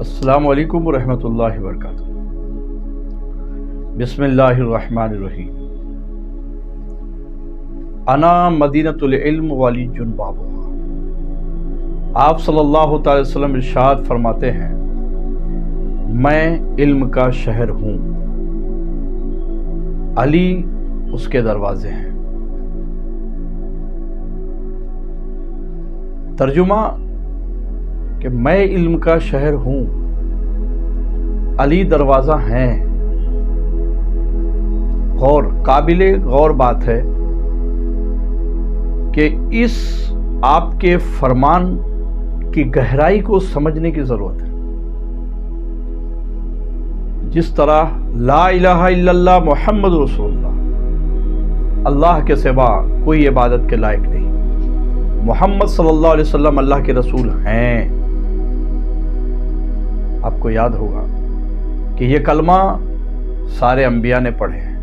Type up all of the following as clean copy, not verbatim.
السلام علیکم ورحمۃ اللہ وبرکاتہ۔ بسم اللہ الرحمن الرحیم۔ انا مدینۃ العلم وعلی بابها۔ آپ صلی اللہ تعالی وسلم ارشاد فرماتے ہیں، میں علم کا شہر ہوں، علی اس کے دروازے ہیں۔ ترجمہ کہ میں علم کا شہر ہوں، علی دروازہ ہیں۔ قابل غور بات ہے کہ اس آپ کے فرمان کی گہرائی کو سمجھنے کی ضرورت ہے۔ جس طرح لا الہ الا اللہ محمد رسول اللہ، اللہ کے سوا کوئی عبادت کے لائق نہیں، محمد صلی اللہ علیہ وسلم اللہ کے رسول ہیں۔ آپ کو یاد ہوگا کہ یہ کلمہ سارے انبیاء نے پڑھے ہیں۔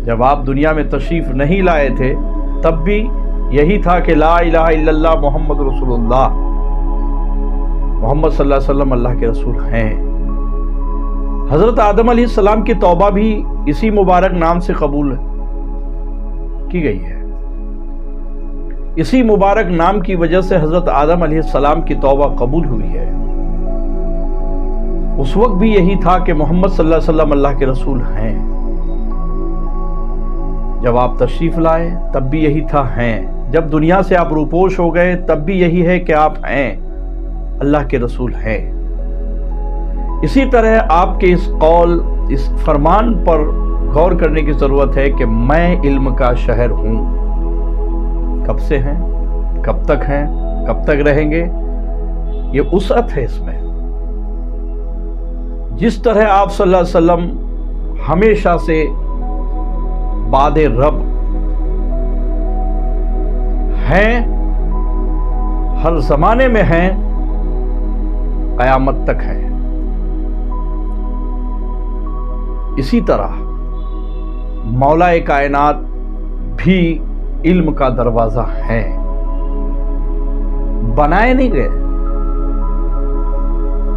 جب آپ دنیا میں تشریف نہیں لائے تھے تب بھی یہی تھا کہ لا الہ الا اللہ محمد رسول اللہ، محمد صلی اللہ علیہ وسلم اللہ کے رسول ہیں۔ حضرت آدم علیہ السلام کی توبہ بھی اسی مبارک نام سے قبول کی گئی ہے۔ اسی مبارک نام کی وجہ سے حضرت آدم علیہ السلام کی توبہ قبول ہوئی ہے۔ اس وقت بھی یہی تھا کہ محمد صلی اللہ علیہ وسلم اللہ کے رسول ہیں۔ جب آپ تشریف لائے تب بھی یہی تھا، ہیں۔ جب دنیا سے آپ روپوش ہو گئے تب بھی یہی ہے کہ آپ ہیں، اللہ کے رسول ہیں۔ اسی طرح آپ کے اس قول، اس فرمان پر غور کرنے کی ضرورت ہے کہ میں علم کا شہر ہوں۔ کب سے ہیں، کب تک ہیں، کب تک رہیں گے، یہ وسعت ہے اس میں۔ جس طرح آپ صلی اللہ علیہ وسلم ہمیشہ سے بعد رب ہیں، ہر زمانے میں ہیں، قیامت تک ہیں، اسی طرح مولا کائنات بھی علم کا دروازہ ہیں۔ بنائے نہیں گئے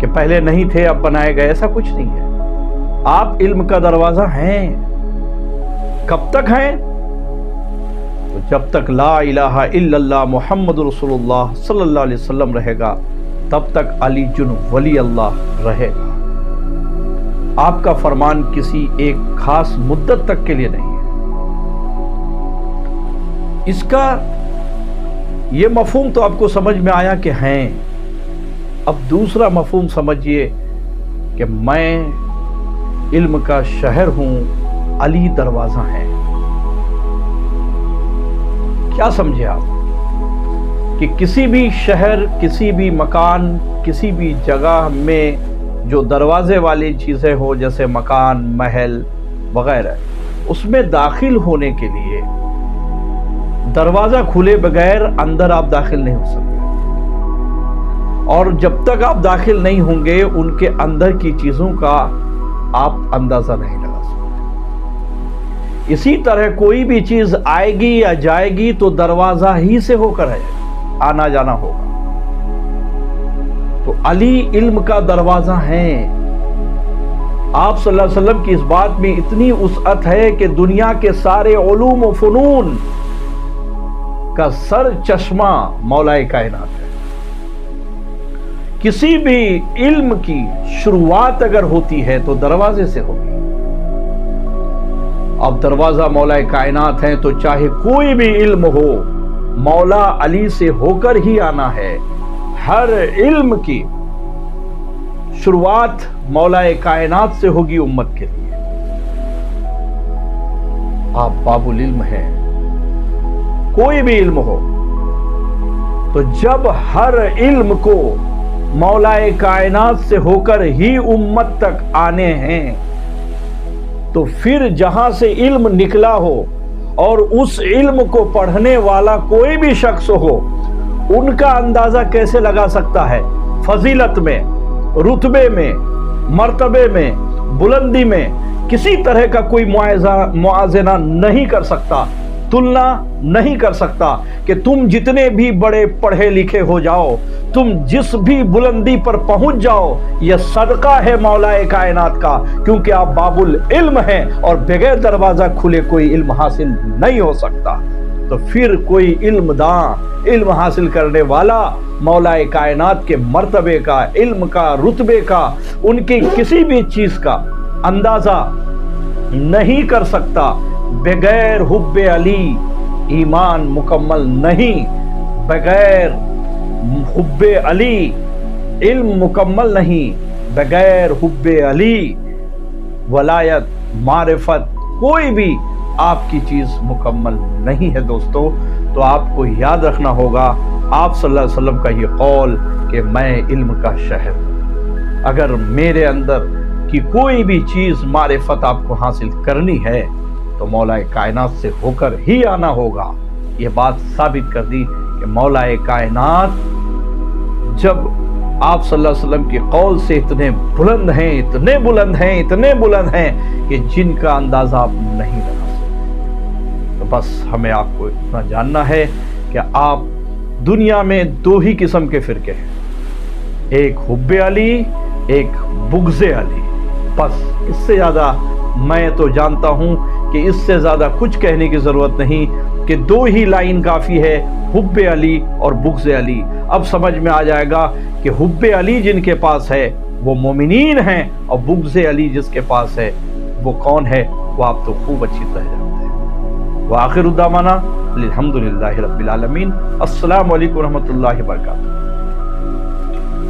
کہ پہلے نہیں تھے اب بنائے گئے، ایسا کچھ نہیں ہے۔ آپ علم کا دروازہ ہیں۔ کب تک ہیں؟ تو جب تک لا الہ الا اللہ محمد رسول اللہ صلی اللہ علیہ وسلم رہے گا تب تک علی جن ولی اللہ رہے گا۔ آپ کا فرمان کسی ایک خاص مدت تک کے لیے نہیں ہے۔ اس کا یہ مفہوم تو آپ کو سمجھ میں آیا کہ ہیں۔ اب دوسرا مفہوم سمجھیے کہ میں علم کا شہر ہوں، علی دروازہ ہیں۔ کیا سمجھے آپ کہ کسی بھی شہر، کسی بھی مکان، کسی بھی جگہ میں جو دروازے والی چیزیں ہو، جیسے مکان، محل وغیرہ، اس میں داخل ہونے کے لیے دروازہ کھلے بغیر اندر آپ داخل نہیں ہو سکتے، اور جب تک آپ داخل نہیں ہوں گے ان کے اندر کی چیزوں کا آپ اندازہ نہیں لگا سکتے۔ اسی طرح کوئی بھی چیز آئے گی یا جائے گی تو دروازہ ہی سے ہو کر ہے، آنا جانا ہوگا۔ تو علی علم کا دروازہ ہیں۔ آپ صلی اللہ علیہ وسلم کی اس بات میں اتنی وسعت ہے کہ دنیا کے سارے علوم و فنون کا سر چشمہ مولا کائنات ہے۔ کسی بھی علم کی شروعات اگر ہوتی ہے تو دروازے سے ہوگی۔ اب دروازہ مولا کائنات ہیں تو چاہے کوئی بھی علم ہو، مولا علی سے ہو کر ہی آنا ہے۔ ہر علم کی شروعات مولا کائنات سے ہوگی امت کے لیے۔ آپ باب العلم ہیں، کوئی بھی علم ہو تو جب ہر علم کو مولا کائنات سے ہو کر ہی امت تک آنے ہیں تو پھر جہاں سے علم نکلا ہو اور اس علم کو پڑھنے والا کوئی بھی شخص ہو، ان کا اندازہ کیسے لگا سکتا ہے؟ فضیلت میں، رتبے میں، مرتبے میں، بلندی میں کسی طرح کا کوئی موازنہ نہیں کر سکتا تلنا نہیں کر سکتا کہ تم جتنے بھی بڑے پڑھے لکھے ہو جاؤ، تم جس بھی بلندی پر پہنچ جاؤ، یہ صدقہ ہے مولا کائنات کا، کیونکہ آپ باب العلم ہیں اور بغیر دروازہ کھلے کوئی علم حاصل نہیں ہو سکتا۔ تو پھر کوئی علم داں، علم حاصل کرنے والا مولا کائنات کے مرتبے کا، علم کا، رتبے کا، ان کی کسی بھی چیز کا اندازہ نہیں کر سکتا۔ بغیر حب علی ایمان مکمل نہیں، بغیر حب علی علم مکمل نہیں، بغیر حب علی ولایت، معرفت، کوئی بھی آپ کی چیز مکمل نہیں ہے دوستو۔ تو آپ کو یاد رکھنا ہوگا آپ صلی اللہ علیہ وسلم کا یہ قول کہ میں علم کا شہر ہوں۔ اگر میرے اندر کی کوئی بھی چیز معرفت آپ کو حاصل کرنی ہے تو مولا کائنات سے ہو کر ہی آنا ہوگا۔ یہ بات ثابت کر دی کہ مولا کائنات جب آپ صلی اللہ علیہ وسلم کی قول سے اتنے بلند ہیں، اتنے بلند ہیں، اتنے بلند ہیں کہ جن کا اندازہ آپ نہیں لگا سکتے۔ تو بس ہمیں آپ کو اتنا جاننا ہے کہ آپ دنیا میں دو ہی قسم کے فرقے ہیں، ایک حب علی، ایک بغض علی۔ بس اس سے زیادہ میں تو جانتا ہوں کہ اس سے زیادہ کچھ کہنے کی ضرورت نہیں، کہ دو ہی لائن کافی ہے، حب علی اور بغض علی۔ اب سمجھ میں آ جائے گا کہ حب علی جن کے پاس ہے وہ مومنین ہیں، اور بغض علی جس کے پاس ہے وہ کون ہے، وہ آپ تو خوب اچھی طرح جانتے ہیں۔ وآخر دعوانا الحمدللہ رب العالمین۔ السلام علیکم ورحمۃ اللہ وبرکاتہ۔